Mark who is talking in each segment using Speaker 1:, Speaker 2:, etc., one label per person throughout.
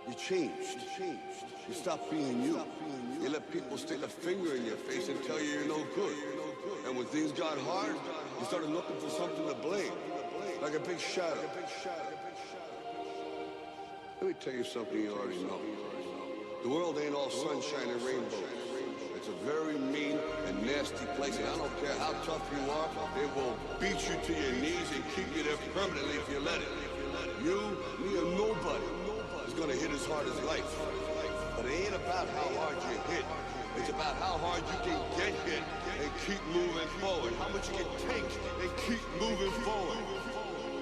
Speaker 1: You changed. You stopped being you. You let people stick a finger in your face and tell you you're no good. And when things got hard, you started looking for something to blame, like a big shadow. Let me tell you something you already know. The world ain't all sunshine and rainbows. It's a very mean and nasty place, and I don't care how tough you are, it will beat you to your knees and keep you there permanently if you let it. You, me, or nobody is gonna hit as hard as life. But it ain't about how hard you hit. It's about how hard you can get hit and keep moving forward. How much you can take and keep moving forward.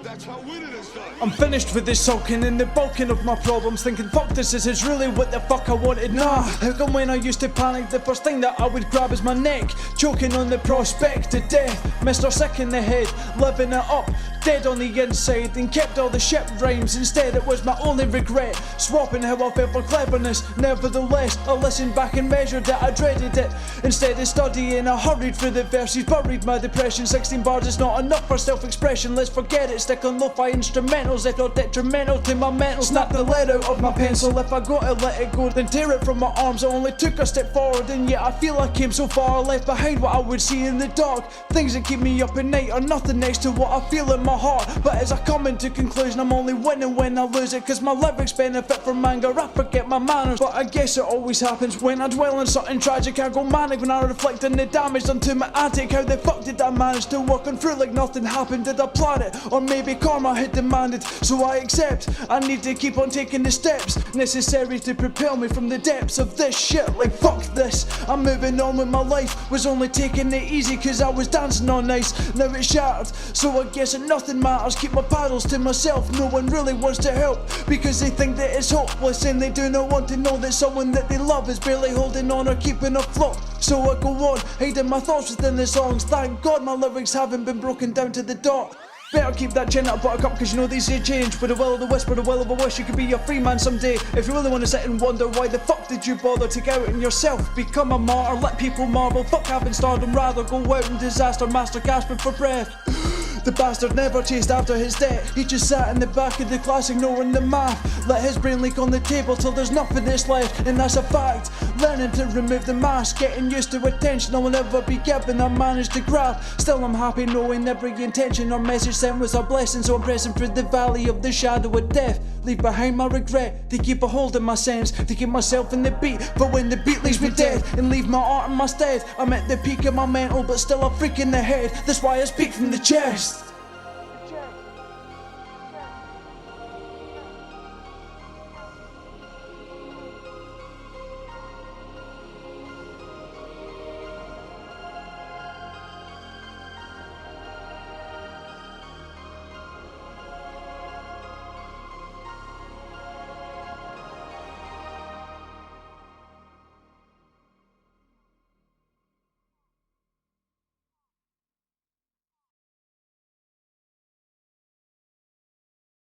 Speaker 1: That's how winning is done.
Speaker 2: I'm finished with this sulking and the bulking of my problems, thinking fuck this is really what the fuck I wanted. Nah, how come when I used to panic, the first thing that I would grab is my neck, choking on the prospect of death. Mr. Sick in the head, living it up, dead on the inside, and kept all the shit rhymes. Instead it was my only regret, swapping how I felt for cleverness. Nevertheless, I listened back and measured it, I dreaded it. Instead of studying, I hurried through the verses, buried my depression. 16 bars is not enough for self-expression, let's forget it. Stick on lo-fi instrumentals that are detrimental to my mental. Snap the lead out of my pencil, if I gotta let it go, then tear it from my arms. I only took a step forward, and yet I feel I came so far. I left behind what I would see in the dark. Things that keep me up at night are nothing next to what I feel in my heart. But as I come into conclusion, I'm only winning when I lose it, cause my lyrics benefit from anger, I forget my manners. But I guess it always happens when I dwell on something tragic. I go manic when I reflect on the damage done to my attic. How the fuck did I manage to walk on through like nothing happened? Did I plan it? Or maybe karma had demanded? So I accept, I need to keep on taking the steps necessary to propel me from the depths of this shit. Like fuck this, I'm moving on with my life. Was only taking it easy cause I was dancing on ice. Now it's shattered, so I guess that nothing matters. Keep my paddles to myself, no one really wants to help, because they think that it's hopeless, and they do not want to know that someone that they love is barely holding on or keeping afloat. So I go on, hiding my thoughts within the songs. Thank God my lyrics haven't been broken down to the dot. Better keep that chin up, buttercup, cause you know these days change. With the will of the wisp, with the will of a wish, you could be a free man someday. If you really want to sit and wonder why the fuck did you bother to go out in yourself, become a martyr, let people marvel. Fuck having stardom, rather go out in disaster, master gasping for breath. The bastard never chased after his debt, he just sat in the back of the class ignoring the math. Let his brain leak on the table till there's nothing that's left, and that's a fact. Learning to remove the mask, getting used to attention I will never be given, I managed to grab. Still I'm happy knowing every intention or message sent was a blessing. So I'm pressing through the valley of the shadow of death. Leave behind my regret, to keep a hold of my sense, to keep myself in the beat. But when the beat leaves me dead, and leave my art in my stead, I'm at the peak of my mental but still a freak in the head. That's why I speak from the chest.